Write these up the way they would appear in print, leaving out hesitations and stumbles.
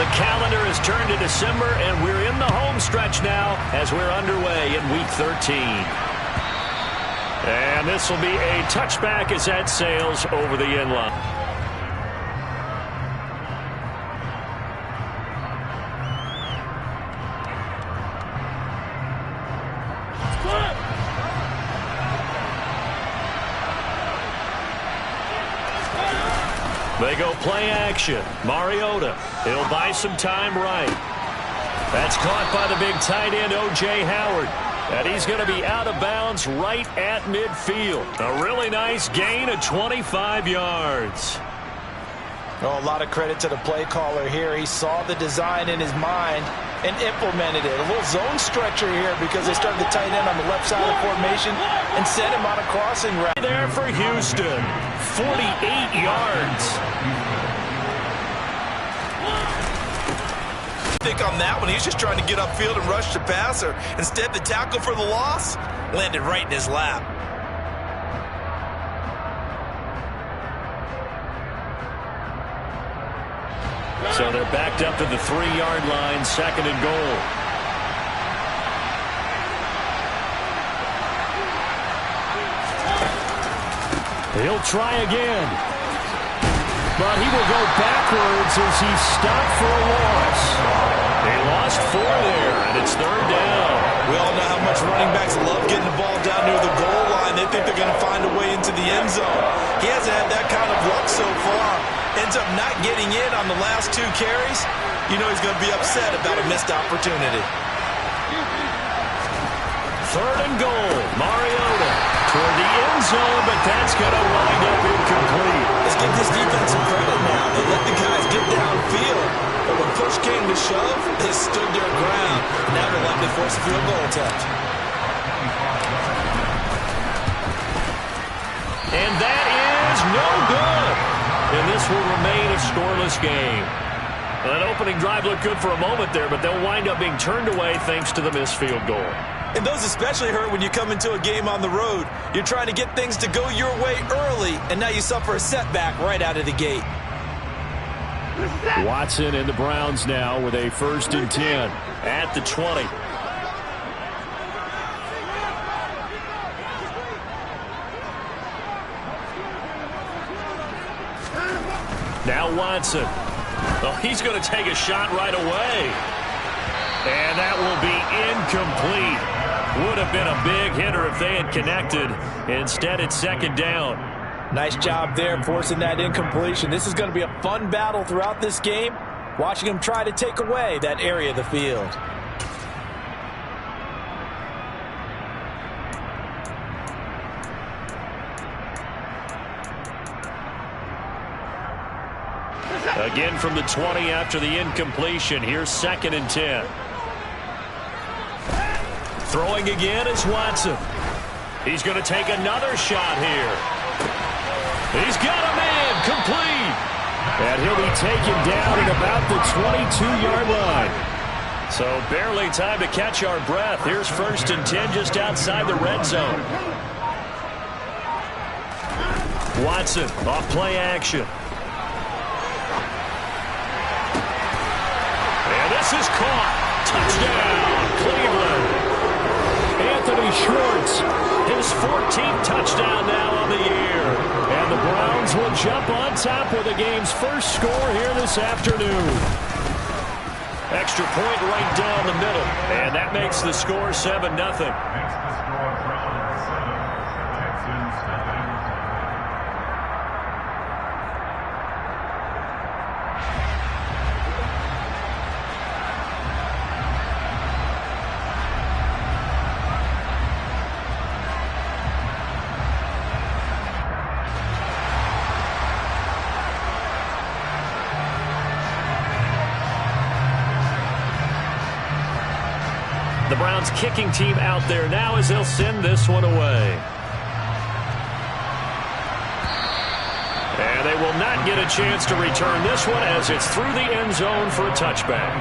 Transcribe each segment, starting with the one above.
The calendar has turned to December, and we're in the home stretch now as we're underway in Week 13. And this will be a touchback as that sails over the end line. They go play action. Mariota. He'll buy some time right. That's caught by the big tight end, O.J. Howard. And he's going to be out of bounds right at midfield. A really nice gain of 25 yards. Oh, a lot of credit to the play caller here. He saw the design in his mind and implemented it. A little zone stretcher here because they started the tight end on the left side of the formation and sent him on a crossing route. There for Houston. 48 yards. I think on that one, he's just trying to get upfield and rush the passer. Instead, the tackle for the loss landed right in his lap. So they're backed up to the 3-yard line, 2nd and goal. He'll try again. But he will go backwards as he's stopped for a loss. They lost 4 there, and it's 3rd down. We all know how much running backs love getting the ball down near the goal line. They think they're going to find a way into the end zone. He hasn't had that kind of luck so far. Ends up not getting in on the last 2 carries. You know he's going to be upset about a missed opportunity. 3rd and goal. Mariota toward the end zone, but that's going to wind up incomplete. Let's give this defense some credit now. They let the guys get downfield, but when push came to shove, they stood their ground. Now they're likely to force a field goal attempt. And that is no good. And this will remain a scoreless game. That opening drive looked good for a moment there, but they'll wind up being turned away thanks to the missed field goal. And those especially hurt when you come into a game on the road. You're trying to get things to go your way early, and now you suffer a setback right out of the gate. Watson and the Browns now with a 1st and 10 at the 20. Now Watson. Well, he's going to take a shot right away. And that will be incomplete. Would have been a big hitter if they had connected. Instead, it's 2nd down. Nice job there forcing that incompletion. This is going to be a fun battle throughout this game. Watching him try to take away that area of the field. Again from the 20 after the incompletion. Here's 2nd and 10. Throwing again is Watson. He's going to take another shot here. He's got a man complete. And he'll be taken down at about the 22-yard line. So barely time to catch our breath. Here's 1st and 10 just outside the red zone. Watson off play action. And this is caught. Touchdown, Cleveland. Anthony Schwartz, his 14th touchdown now on the year. And the Browns will jump on top with the game's first score here this afternoon. Extra point right down the middle. And that makes the score 7-0. The Browns kicking team out there now as they'll send this one away. And they will not get a chance to return this one as it's through the end zone for a touchback.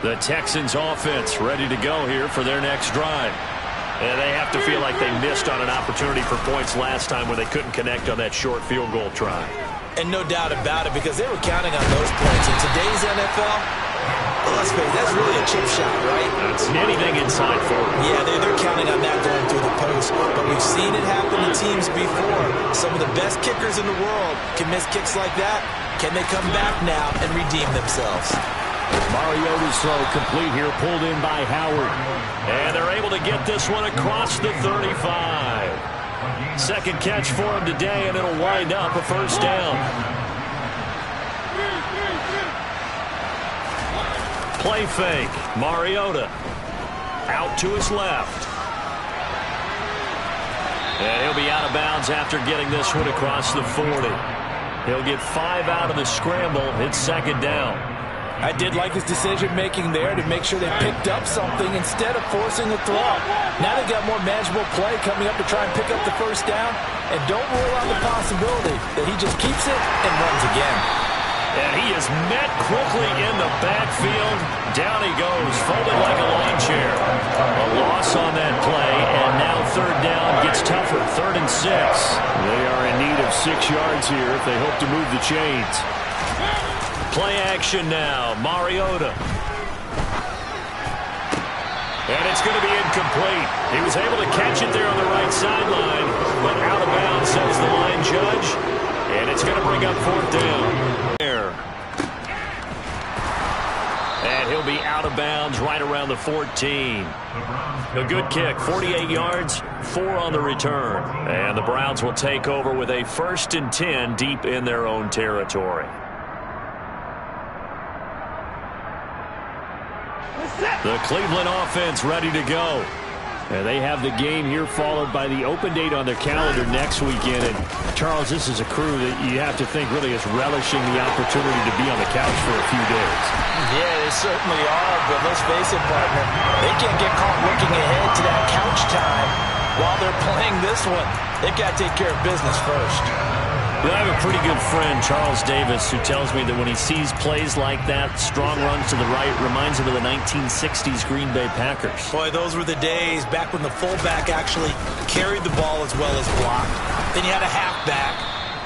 The Texans offense ready to go here for their next drive. And they have to feel like they missed on an opportunity for points last time when they couldn't connect on that short field goal try. And no doubt about it, because they were counting on those points. In today's NFL, well, let's face it, that's really a chip shot, right? That's anything inside 40. Yeah, they're counting on that going through the post. But we've seen it happen to teams before. Some of the best kickers in the world can miss kicks like that. Can they come back now and redeem themselves? Mariota's throw complete here, pulled in by Howard. And they're able to get this one across the 35. Second catch for him today, and it'll wind up a first down. Play fake. Mariota out to his left. And he'll be out of bounds after getting this one across the 40. He'll get 5 out of the scramble. It's second down. I did like his decision-making there to make sure they picked up something instead of forcing a throw. Now they've got more manageable play coming up to try and pick up the first down. And don't rule out the possibility that he just keeps it and runs again. And he is met quickly in the backfield. Down he goes, folded like a lawn chair. A loss on that play, and now third down gets tougher. 3rd and 6. They are in need of 6 yards here if they hope to move the chains. Play action now. Mariota. And it's going to be incomplete. He was able to catch it there on the right sideline, but out of bounds, says the line judge. And it's going to bring up 4th down. And he'll be out of bounds right around the 14. A good kick, 48 yards, 4 on the return. And the Browns will take over with a 1st and 10 deep in their own territory. The Cleveland offense ready to go. And they have the game here followed by the open date on their calendar next weekend. And Charles, this is a crew that you have to think really is relishing the opportunity to be on the couch for a few days. Yeah, they certainly are, but let's face it, partner, they can't get caught looking ahead to that couch time while they're playing this one. They've got to take care of business first. I have a pretty good friend, Charles Davis, who tells me that when he sees plays like that, strong runs to the right, reminds him of the 1960s Green Bay Packers. Boy, those were the days back when the fullback actually carried the ball as well as blocked. Then you had a halfback.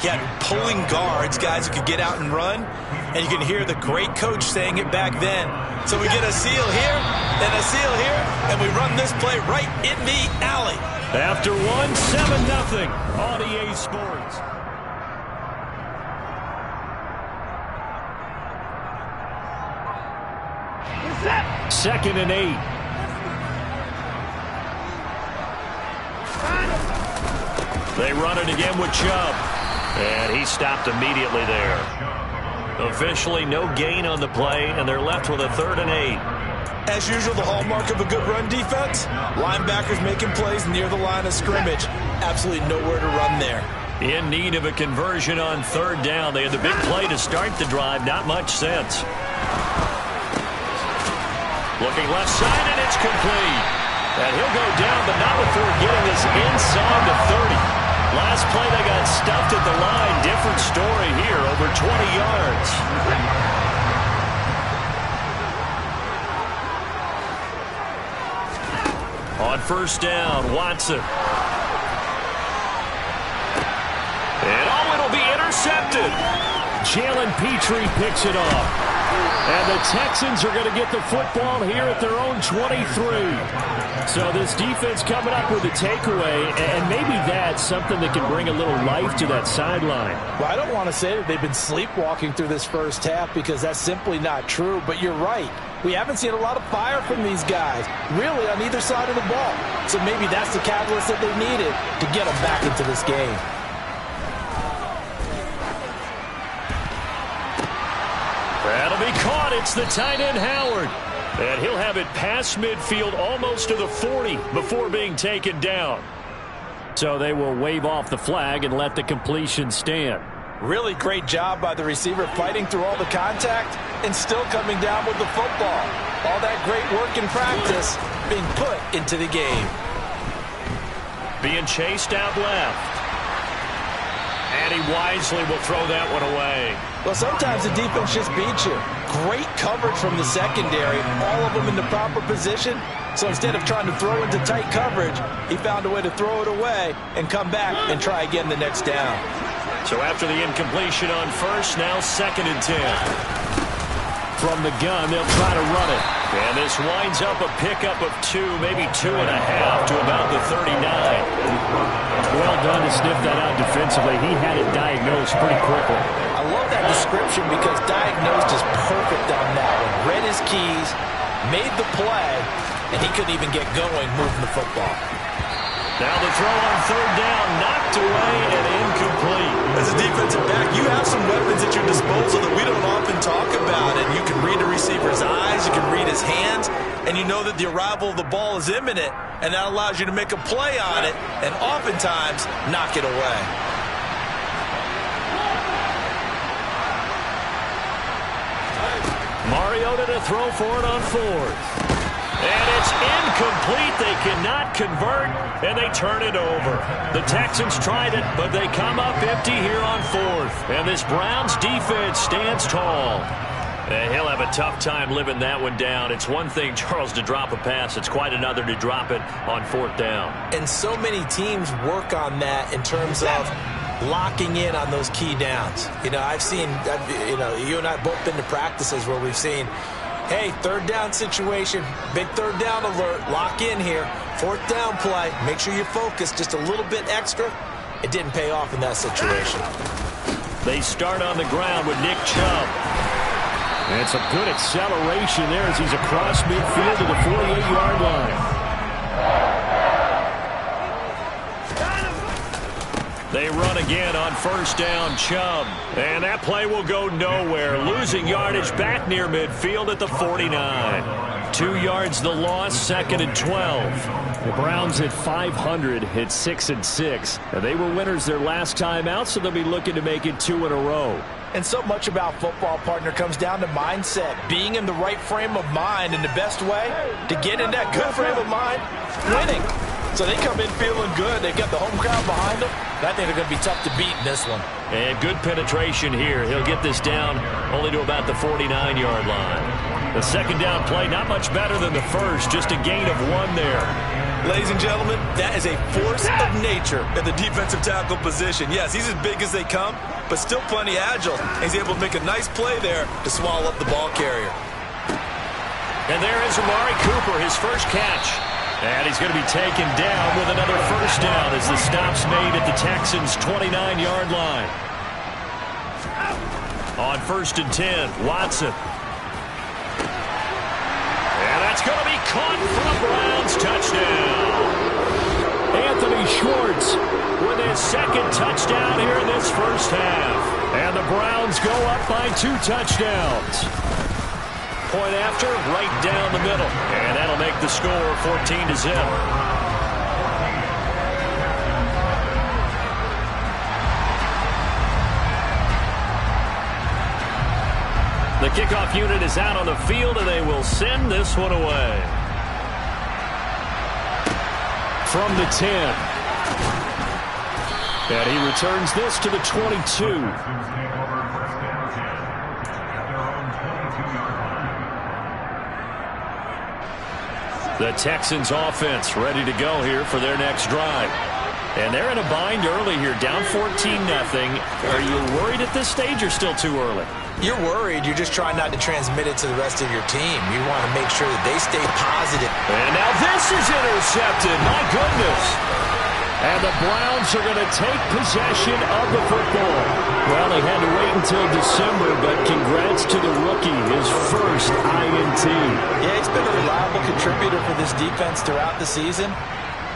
You had pulling guards, guys who could get out and run. And you can hear the great coach saying it back then. So we get a seal here and a seal here, and we run this play right in the alley. After 7-0 on EA Sports. Second and 8. They run it again with Chubb. And he stopped immediately there. Officially no gain on the play, and they're left with a 3rd and 8. As usual, the hallmark of a good run defense, linebackers making plays near the line of scrimmage. Absolutely nowhere to run there. In need of a conversion on 3rd down. They had the big play to start the drive. Not much sense. Looking left side, and it's complete. And he'll go down, but not before getting this inside the 30. Last play, they got stuffed at the line. Different story here, over 20 yards. On 1st down, Watson. And it'll be intercepted. Jalen Petrie picks it off. And the Texans are going to get the football here at their own 23. So this defense coming up with a takeaway, and maybe that's something that can bring a little life to that sideline. Well, I don't want to say that they've been sleepwalking through this first half because that's simply not true, but you're right. We haven't seen a lot of fire from these guys, really, on either side of the ball. So maybe that's the catalyst that they needed to get them back into this game. That'll be caught. It's the tight end, Howard. And he'll have it past midfield almost to the 40 before being taken down. So they will wave off the flag and let the completion stand. Really great job by the receiver fighting through all the contact and still coming down with the football. All that great work in practice being put into the game. Being chased out left. And he wisely will throw that one away. Well, sometimes the defense just beats you. Great coverage from the secondary, all of them in the proper position. So instead of trying to throw into tight coverage, he found a way to throw it away and come back and try again the next down. So after the incompletion on first, now 2nd and 10. From the gun, they'll try to run it. And this winds up a pickup of 2, maybe 2.5 to about the 39. Well done to sniff that out defensively. He had it diagnosed pretty quickly. I love that description because diagnosed is perfect on that one. Read his keys, made the play, and he couldn't even get going moving the football. Now the throw on 3rd down, knocked away and incomplete. As a defensive back, you have some weapons at your disposal that we don't often talk about. And you can read the receiver's eyes, you can read his hands, and you know that the arrival of the ball is imminent, and that allows you to make a play on it and oftentimes knock it away. Mariota to throw for it on 4th. And it's incomplete. They cannot convert, and they turn it over. The Texans tried it, but they come up empty here on 4th. And this Browns defense stands tall. He'll have a tough time living that one down. It's one thing, Charles, to drop a pass. It's quite another to drop it on 4th down. And so many teams work on that in terms of locking in on those key downs. You know, I've seen, you and I both been to practices where we've seen, hey, 3rd down situation, big 3rd down alert, lock in here, 4th down play, make sure you're focused just a little bit extra. It didn't pay off in that situation. They start on the ground with Nick Chubb. And some good acceleration there as he's across midfield to the 48-yard line. They run again on 1st down, Chubb. And that play will go nowhere. Losing yardage back near midfield at the 49. 2 yards the loss, 2nd and 12. The Browns at 500 hit 6 and 6. And they were winners their last time out, so they'll be looking to make it 2 in a row. And so much about football, partner, comes down to mindset. Being in the right frame of mind, and the best way to get in that good frame of mind, winning. So they come in feeling good. They've got the home crowd behind them. I think they're going to be tough to beat in this one. And good penetration here. He'll get this down only to about the 49-yard line. The 2nd down play, not much better than the first, just a gain of 1 there. Ladies and gentlemen, that is a force of nature in the defensive tackle position. Yes, he's as big as they come, but still plenty agile. He's able to make a nice play there to swallow up the ball carrier. And there is Amari Cooper, his first catch. And he's going to be taken down with another 1st down as the stop's made at the Texans' 29-yard line. On 1st and 10, Watson. And that's going to be caught for a Browns touchdown. Anthony Schwartz with his 2nd touchdown here in this first half. And the Browns go up by 2 touchdowns. Point after, right down the middle. And that'll make the score 14-0. The kickoff unit is out on the field, and they will send this one away. From the 10. And he returns this to the 22. The Texans offense ready to go here for their next drive. And they're in a bind early here, down 14-0. Are you worried at this stage or still too early? You're worried. You're just trying not to transmit it to the rest of your team. You want to make sure that they stay positive. And now this is intercepted. My goodness. And the Browns are going to take possession of the football. Well, they had to wait until December, but congrats to the rookie, his first INT. Yeah, he's been a reliable contributor for this defense throughout the season.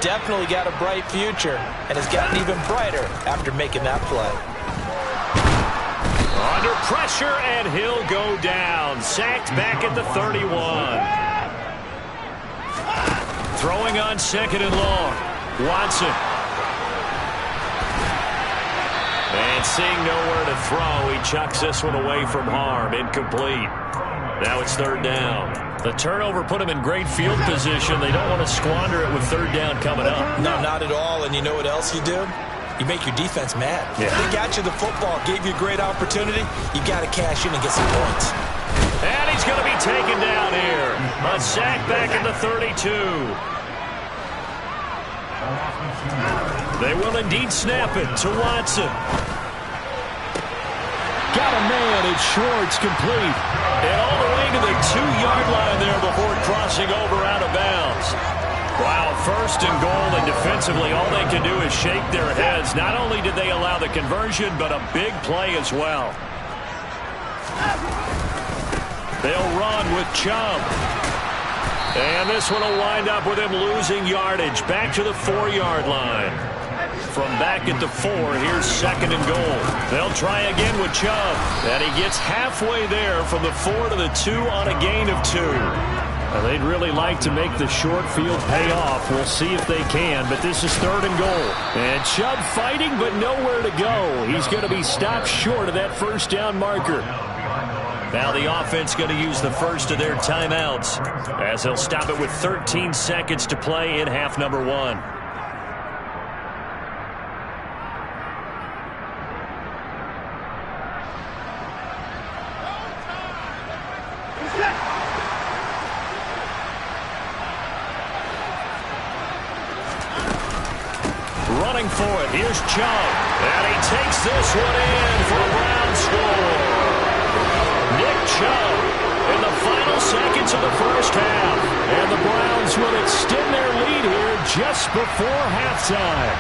Definitely got a bright future, and has gotten even brighter after making that play. Under pressure, and he'll go down. Sacked back at the 31. Throwing on 2nd and long. Watson. And seeing nowhere to throw, he chucks this one away from harm. Incomplete. Now it's 3rd down. The turnover put him in great field position. They don't want to squander it with 3rd down coming up. No, not at all. And you know what else you do? You make your defense mad. Yeah. They got you the football, gave you a great opportunity. You got to cash in and get some points. And he's going to be taken down here. A sack back in the 32. They will indeed snap it to Watson. Got a man. It's Schwartz, complete. And all the way to the 2-yard line there before crossing over out of bounds. Wow, first and goal, and defensively all they can do is shake their heads. Not only did they allow the conversion, but a big play as well. They'll run with Chubb. And this one will wind up with him losing yardage. Back to the 4-yard line. From back at the 4, here's second and goal. They'll try again with Chubb. And he gets halfway there from the 4 to the 2 on a gain of 2. Well, they'd really like to make the short field pay off. We'll see if they can, but this is third and goal. And Chubb fighting, but nowhere to go. He's going to be stopped short of that first down marker. Now the offense going to use the first of their timeouts as they'll stop it with 13 seconds to play in half number 1. Running for it. Here's Chubb. And he takes this one in for a Brown score. Nick Chubb in the final seconds of the first half. And the Browns will extend their lead here just before halftime.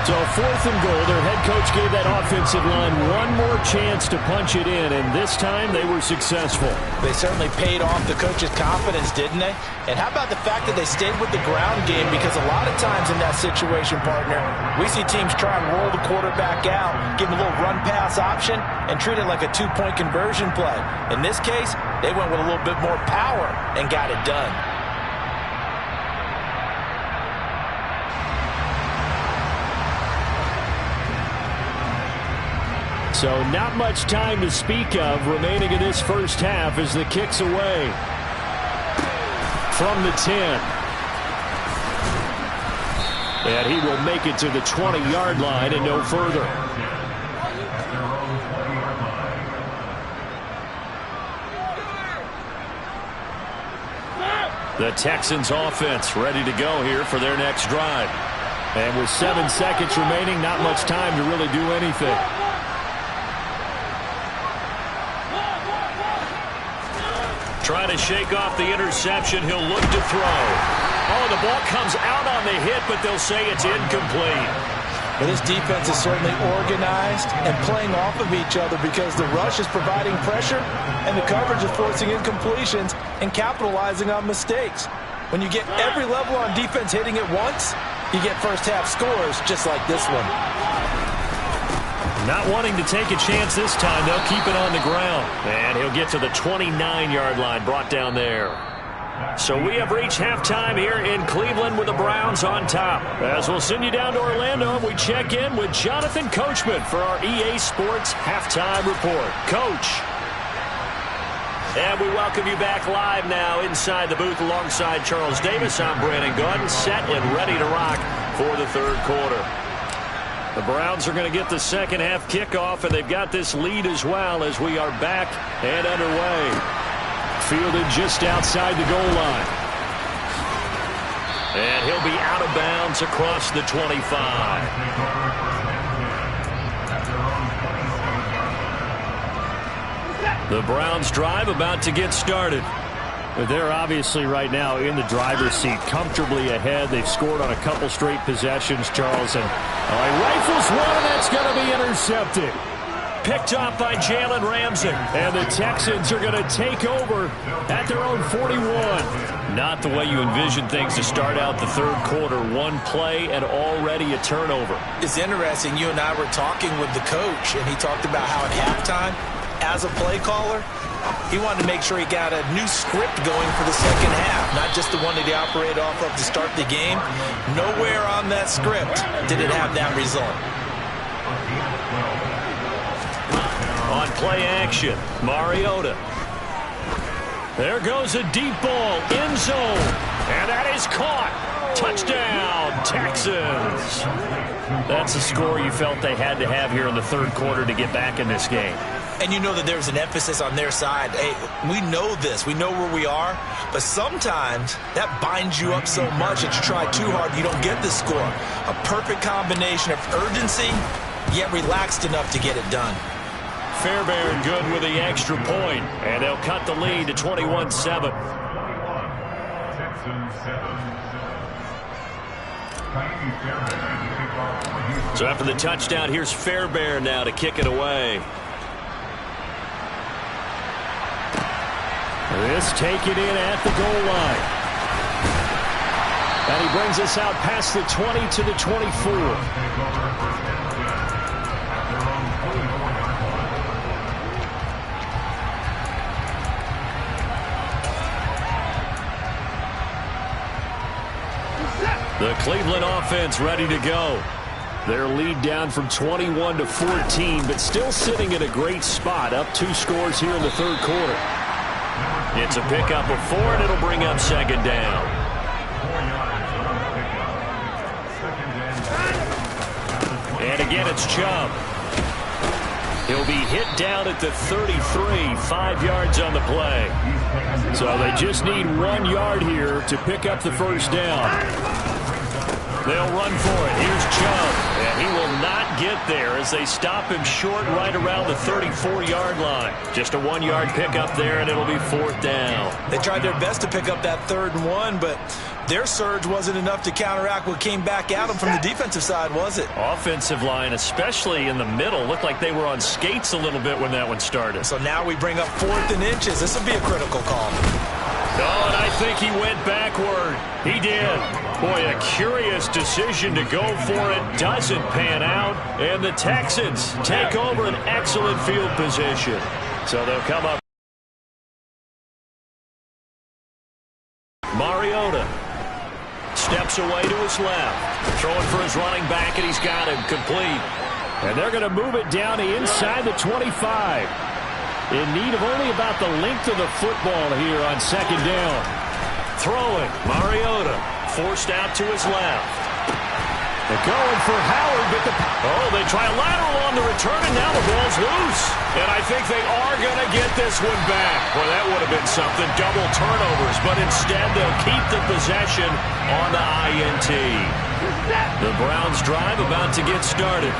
So fourth and goal. Their head coach gave that offensive line one more chance to punch it in, and this time they were successful. They certainly paid off the coach's confidence, didn't they? And how about the fact that they stayed with the ground game? Because a lot of times in that situation, partner, we see teams try and roll the quarterback out, give him a little run-pass option, and treat it like a 2-point conversion play. In this case, they went with a little bit more power and got it done. So not much time to speak of remaining in this first half as the kick's away from the 10. And he will make it to the 20-yard line and no further. The Texans offense ready to go here for their next drive. And with 7 seconds remaining, not much time to really do anything. Trying to shake off the interception. He'll look to throw. Oh, the ball comes out on the hit, but they'll say it's incomplete. But this defense is certainly organized and playing off of each other because the rush is providing pressure and the coverage is forcing incompletions and capitalizing on mistakes. When you get every level on defense hitting it once, you get first half scores just like this one. Not wanting to take a chance this time, they'll keep it on the ground. And he'll get to the 29-yard line, brought down there. So we have reached halftime here in Cleveland with the Browns on top. As we'll send you down to Orlando, we check in with Jonathan Coachman for our EA Sports Halftime Report. Coach. And we welcome you back live now inside the booth alongside Charles Davis. I'm Brandon Gaudin, set and ready to rock for the third quarter. The Browns are going to get the second half kickoff, and they've got this lead as well as we are back and underway. Fielded just outside the goal line. And he'll be out of bounds across the 25. The Browns drive about to get started. They're obviously right now in the driver's seat, comfortably ahead. They've scored on a couple straight possessions, Charles. And he rifles one, and that's going to be intercepted. Picked off by Jalen Ramsey. And the Texans are going to take over at their own 41. Not the way you envision things to start out the third quarter. One play and already a turnover. It's interesting. You and I were talking with the coach, and he talked about how at halftime, as a play caller, he wanted to make sure he got a new script going for the second half, not just the one that he operated off of to start the game. Nowhere on that script did it have that result. On play action, Mariota. There goes a deep ball, end zone, and that is caught. Touchdown, Texans. That's a score you felt they had to have here in the third quarter to get back in this game. And you know that there's an emphasis on their side. Hey, we know this. We know where we are. But sometimes that binds you up so much that you try too hard, you don't get the score. A perfect combination of urgency, yet relaxed enough to get it done. Fairbairn good with the extra point, and they'll cut the lead to 21-7. So after the touchdown, here's Fairbairn now to kick it away. This taken in at the goal line. And he brings us out past the 20 to the 24. The Cleveland offense ready to go. Their lead down from 21 to 14, but still sitting in a great spot, up 2 scores here in the third quarter. It's a pickup of 4, and it'll bring up second down. And again, it's Chubb. He'll be hit down at the 33, 5 yards on the play. So they just need 1 yard here to pick up the first down. They'll run for it. Here's Chubb, and he will not get there as they stop him short right around the 34-yard line. Just a 1-yard pickup there, and it'll be fourth down. They tried their best to pick up that 3rd and 1, but their surge wasn't enough to counteract what came back at them from the defensive side, was it? Offensive line, especially in the middle, looked like they were on skates a little bit when that one started. So now we bring up 4th and inches. This will be a critical call. Oh, and I think he went backward. He did. Boy, a curious decision to go for it. Doesn't pan out. And the Texans take over an excellent field position. So they'll come up. Mariota steps away to his left. Throwing for his running back, and he's got him complete. And they're going to move it down to inside the 25. In need of only about the length of the football here on second down. Throwing, Mariota forced out to his left. They're going for Howard, but they try a lateral on the return, and now the ball's loose. And I think they are going to get this one back. Well, that would have been something, double turnovers, but instead they'll keep the possession on the INT. The Browns drive about to get started.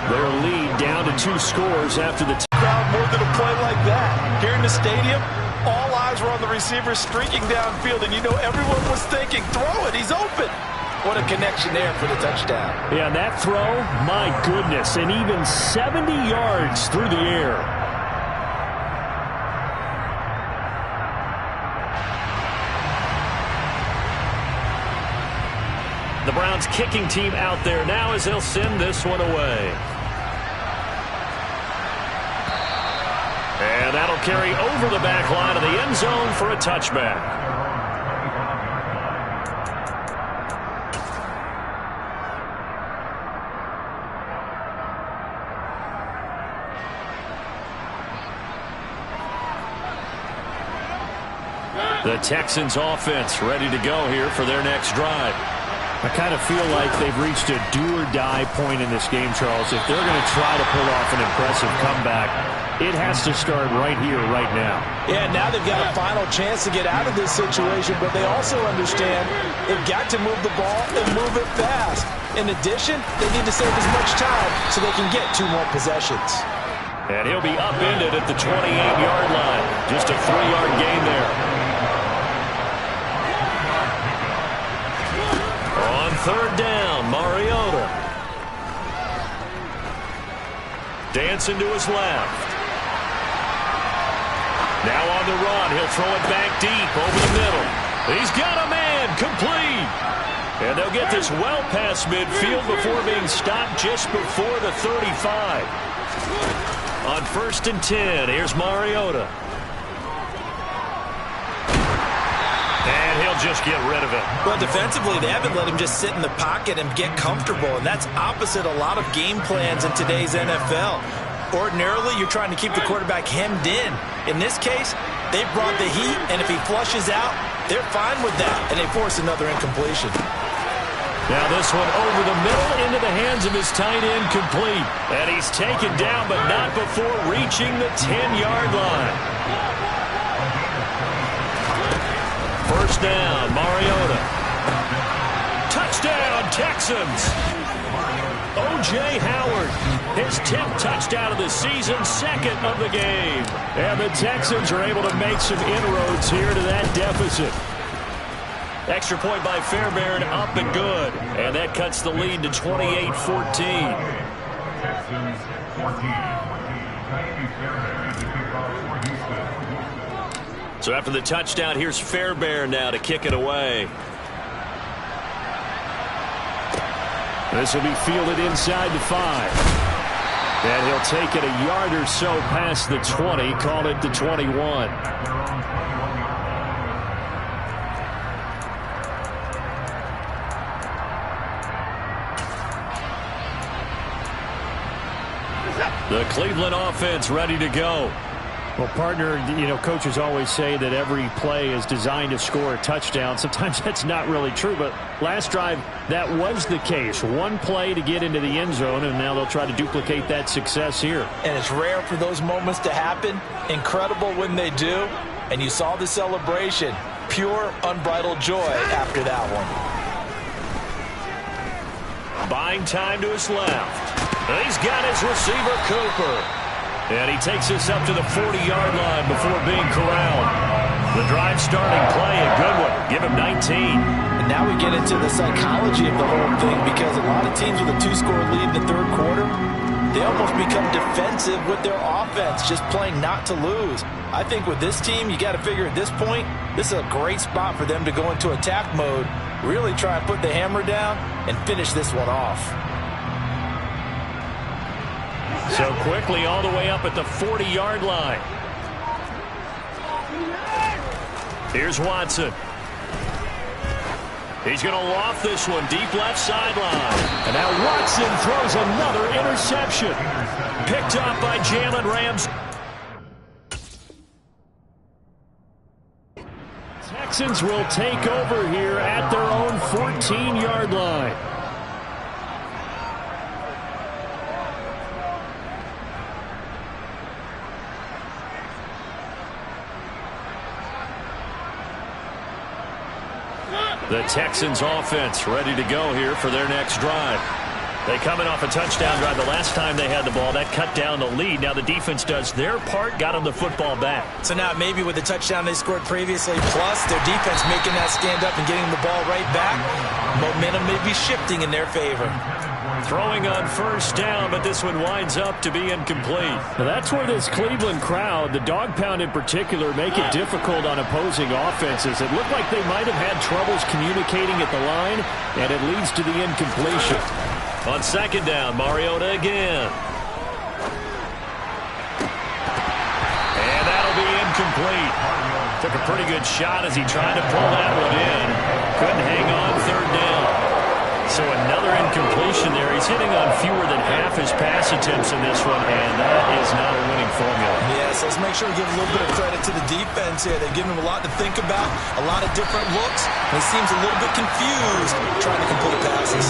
Their lead down to 2 scores after the crowd more than a play like that. Here in the stadium, all eyes were on the receiver streaking downfield, and you know everyone was thinking, throw it, he's open. What a connection there for the touchdown. Yeah, that throw, my goodness, and even 70 yards through the air. The Browns kicking team out there now as they'll send this one away. And that'll carry over the back line of the end zone for a touchback. The Texans offense ready to go here for their next drive. I kind of feel like they've reached a do-or-die point in this game, Charles. If they're going to try to pull off an impressive comeback, it has to start right here, right now. Yeah, now they've got a final chance to get out of this situation, but they also understand they've got to move the ball and move it fast. In addition, they need to save as much time so they can get 2 more possessions. And he'll be upended at the 28-yard line. Just a 3-yard gain there. On third down, Mariota. Dancing to his left. Now on the run, he'll throw it back deep over the middle. He's got a man, complete. And they'll get this well past midfield before being stopped just before the 35. On 1st and 10, here's Mariota. And he'll just get rid of it. Well, defensively, they haven't let him just sit in the pocket and get comfortable, and that's opposite a lot of game plans in today's NFL. Ordinarily, you're trying to keep the quarterback hemmed in. In this case, they brought the heat, and if he flushes out, they're fine with that, and they force another incompletion. Now this one over the middle into the hands of his tight end, complete. And he's taken down, but not before reaching the 10-yard line. First down, Mariota. Touchdown, Texans. O.J. Howard, his 10th touchdown of the season, second of the game. And the Texans are able to make some inroads here to that deficit. Extra point by Fairbairn, up and good. And that cuts the lead to 28-14. So after the touchdown, here's Fairbairn now to kick it away. This will be fielded inside the 5. And he'll take it a yard or so past the 20, call it the 21. The Cleveland offense ready to go. Well, partner, coaches always say that every play is designed to score a touchdown. Sometimes that's not really true, but last drive, that was the case. One play to get into the end zone, and now they'll try to duplicate that success here. And it's rare for those moments to happen. Incredible when they do. And you saw the celebration. Pure, unbridled joy after that one. Buying time to his left. He's got his receiver, Cooper. And he takes us up to the 40-yard line before being corralled. The drive starting play, a good one. Give him 19. And now we get into the psychology of the whole thing, because a lot of teams with a 2-score lead in the third quarter, they almost become defensive with their offense, just playing not to lose. I think with this team, you got to figure at this point, this is a great spot for them to go into attack mode, really try and put the hammer down and finish this one off. So quickly all the way up at the 40-yard line. Here's Watson. He's going to loft this one deep left sideline. And now Watson throws another interception. Picked up by Jalen Ramsey. Texans will take over here at their own 14-yard line. The Texans offense ready to go here for their next drive. They coming off a touchdown drive. The last time they had the ball, that cut down the lead. Now the defense does their part, got them the football back. So now maybe with the touchdown they scored previously, plus their defense making that stand up and getting the ball right back, momentum may be shifting in their favor. Throwing on first down, but this one winds up to be incomplete. Now that's where this Cleveland crowd, the dog pound in particular, make it difficult on opposing offenses. It looked like they might have had troubles communicating at the line, and it leads to the incompletion. On second down, Mariota again. And that'll be incomplete. Took a pretty good shot as he tried to pull that one in. Couldn't hang on third down. So another incompletion there. He's hitting on fewer than half his pass attempts in this one, and that is not a winning formula. Yes, let's make sure we give a little bit of credit to the defense here. They've given him a lot to think about, a lot of different looks. He seems a little bit confused trying to complete passes.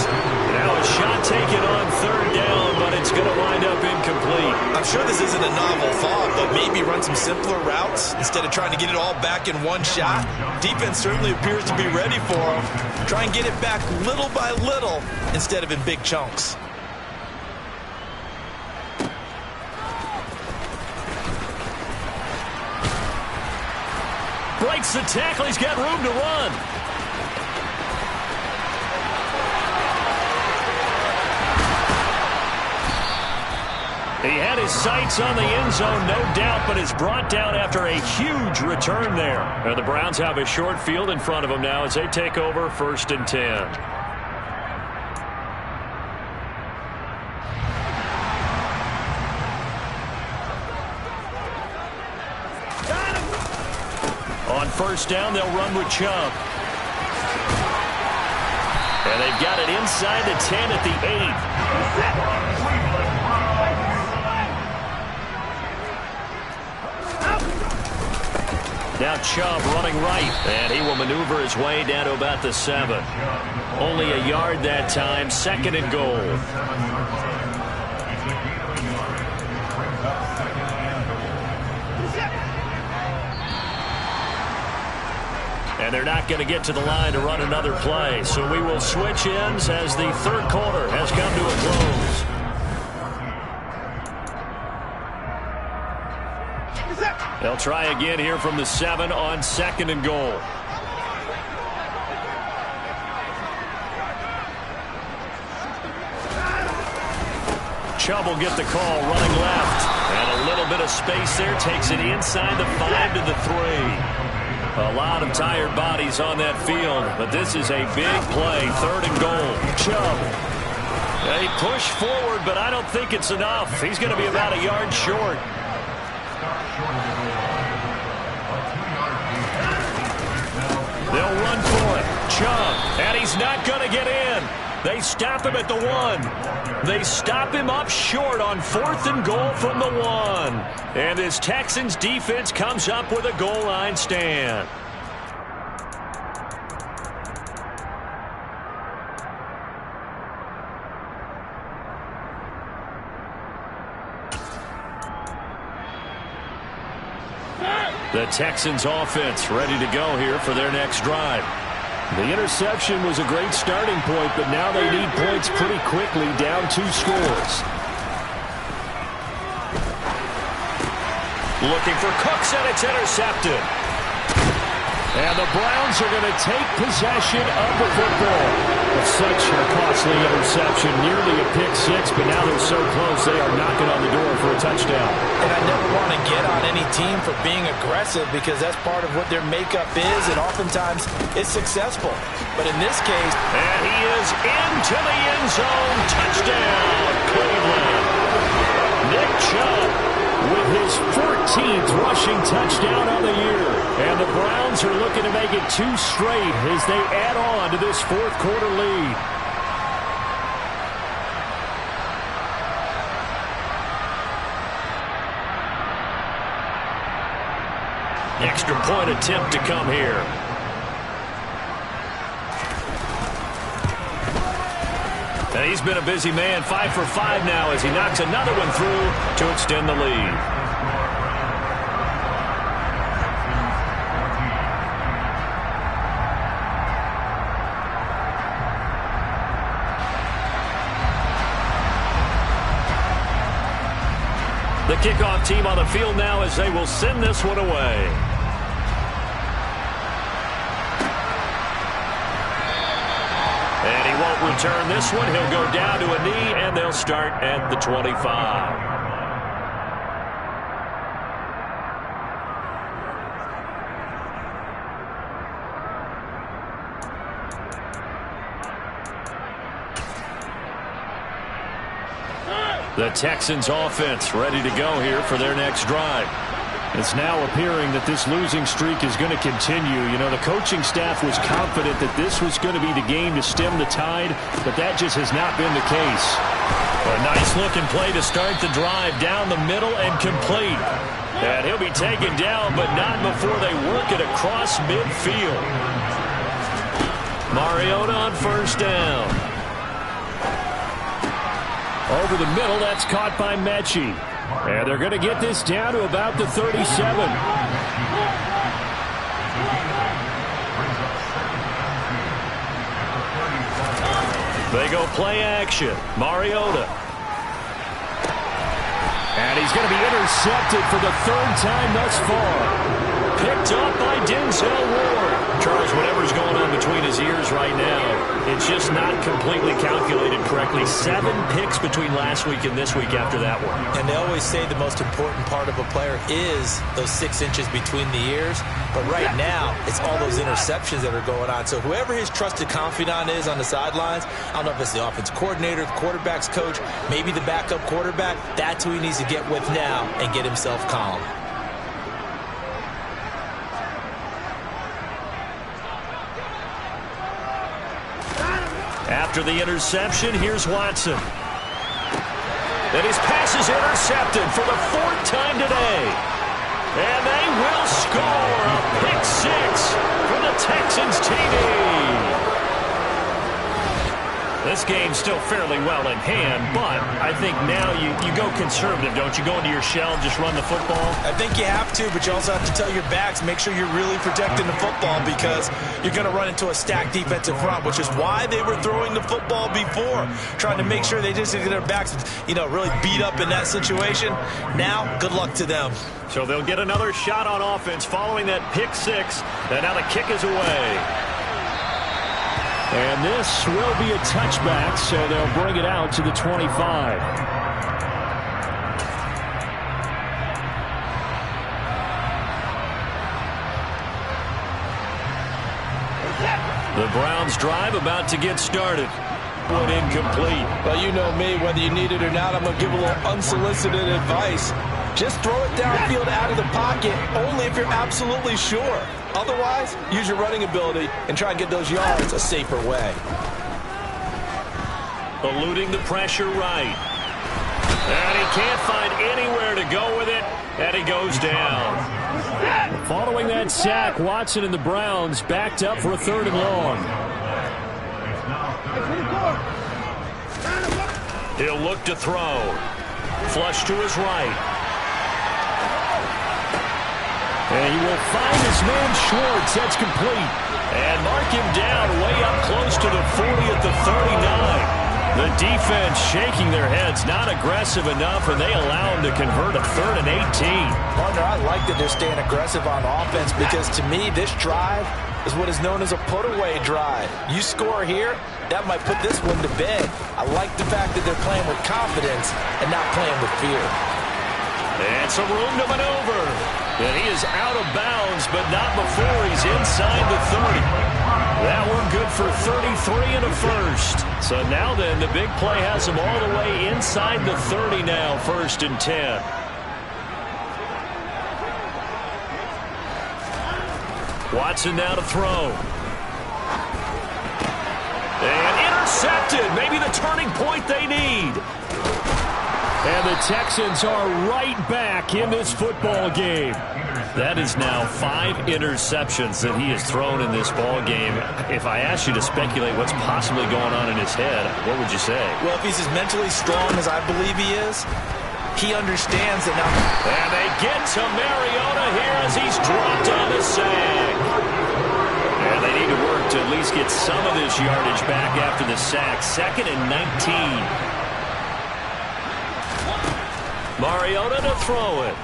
Now a shot taken on third down, but it's going to wind up incomplete. I'm sure this isn't a novel thought, but maybe run some simpler routes instead of trying to get it all back in one shot. Defense certainly appears to be ready for him. Try and get it back little by little instead of in big chunks. Breaks the tackle. He's got room to run. He had his sights on the end zone, no doubt, but is brought down after a huge return there. And the Browns have a short field in front of them now as they take over 1st and 10. On first down, they'll run with Chubb. And they've got it inside the 10 at the 8. Now Chubb running right, and he will maneuver his way down to about the 7. Only a yard that time, 2nd and goal. And they're not going to get to the line to run another play, so we will switch ends as the 3rd quarter has come to a close. They'll try again here from the 7 on 2nd and goal. Chubb will get the call running left. And a little bit of space there. Takes it inside the 5 to the 3. A lot of tired bodies on that field. But this is a big play. 3rd and goal. Chubb. They push forward, but I don't think it's enough. He's going to be about a yard short. They'll run for it. Chubb. And he's not going to get in. They stop him at the 1. They stop him up short on 4th and goal from the 1. And this Texans defense comes up with a goal line stand. The Texans offense ready to go here for their next drive. The interception was a great starting point, but now they need points pretty quickly, down 2 scores. Looking for Cooks, and it's intercepted. And the Browns are going to take possession of the football. It's such a costly interception, nearly a pick 6, but now they're so close they are knocking on the door for a touchdown. And I never want to get on any team for being aggressive because that's part of what their makeup is, and oftentimes it's successful. But in this case... And he is into the end zone. Touchdown, Cleveland. Nick Chubb with his 14th rushing touchdown of the year. And the Browns are looking to make it 2 straight as they add on to this 4th quarter lead. Extra point attempt to come here. And he's been a busy man, 5 for 5 now as he knocks another one through to extend the lead. The kickoff team on the field now as they will send this one away. And he won't return this one. He'll go down to a knee, and they'll start at the 25. The Texans offense ready to go here for their next drive. It's now appearing that this losing streak is going to continue. You know, the coaching staff was confident that this was going to be the game to stem the tide, but that just has not been the case. A nice looking play to start the drive down the middle and complete. And he'll be taken down, but not before they work it across midfield. Mariota on 1st down. Over the middle, that's caught by Mechie. And they're going to get this down to about the 37. They go play action. Mariota. And he's going to be intercepted for the 3rd time thus far. Picked up by Denzel Ward. Charles, whatever's going on between his ears right now, it's just not completely calculated correctly. 7 picks between last week and this week after that one. And they always say the most important part of a player is those 6 inches between the ears. But right now, it's all those interceptions that are going on. So whoever his trusted confidant is on the sidelines, I don't know if it's the offense coordinator, the quarterback's coach, maybe the backup quarterback, that's who he needs to get with now and get himself calm. After the interception, here's Watson. And his pass is intercepted for the 4th time today. And they will score. A Texans TD. This game's still fairly well in hand, but I think now you go conservative, don't you? Go into your shell and just run the football? I think you have to, but you also have to tell your backs, make sure you're really protecting the football because you're going to run into a stacked defensive front, which is why they were throwing the football before, trying to make sure they just get their backs, really beat up in that situation. Now, good luck to them. So they'll get another shot on offense following that pick six, and now the kick is away. And this will be a touchback, so they'll bring it out to the 25. The Browns drive about to get started. One incomplete. Well, you know me, whether you need it or not, I'm going to give a little unsolicited advice. Just throw it downfield out of the pocket, only if you're absolutely sure. Otherwise, use your running ability and try and get those yards a safer way. Eluding the pressure right. And he can't find anywhere to go with it, and he goes down. Following that sack, Watson and the Browns backed up for a 3rd and long. He'll look to throw. Flush to his right. And he will find his man Schwartz. That's complete. And mark him down way up close to the 40 at the 39. The defense shaking their heads, not aggressive enough, and they allow him to convert a 3rd and 18. Partner, I like that they're staying aggressive on offense because to me this drive is what is known as a put-away drive. You score here, that might put this one to bed. I like the fact that they're playing with confidence and not playing with fear. And some room to maneuver. And he is out of bounds, but not before he's inside the 30. That one good for 33 and a first. So now then, the big play has him all the way inside the 30 now, 1st and 10. Watson now to throw. And intercepted. Maybe the turning point they need. And the Texans are right back in this football game. That is now 5 interceptions that he has thrown in this ball game. If I asked you to speculate what's possibly going on in his head, what would you say? Well, if he's as mentally strong as I believe he is, he understands that now. And they get to Mariota here as he's dropped on the sack. And they need to work to at least get some of this yardage back after the sack. 2nd and 19. Mariota to throw it.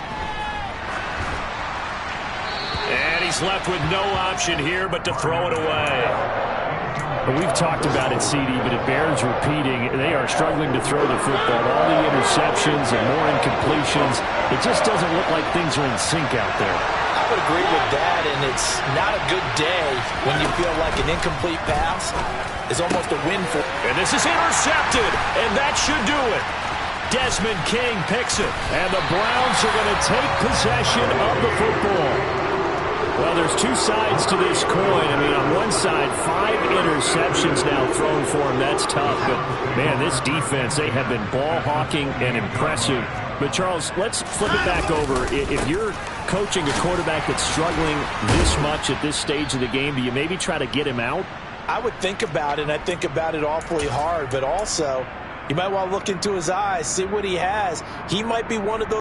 And he's left with no option here but to throw it away. We've talked about it, CD, but it bears repeating. They are struggling to throw the football. All the interceptions and more incompletions. It just doesn't look like things are in sync out there. I would agree with that, and it's not a good day when you feel like an incomplete pass is almost a win for. And this is intercepted, and that should do it. Desmond King picks it, and the Browns are going to take possession of the football. Well, there's two sides to this coin. I mean, on one side, 5 interceptions now thrown for him. That's tough, but, man, this defense, they have been ball hawking and impressive. But, Charles, let's flip it back over. If you're coaching a quarterback that's struggling this much at this stage of the game, do you maybe try to get him out? I would think about it, and I think about it awfully hard, but also you might want to look into his eyes, see what he has. He might be one of those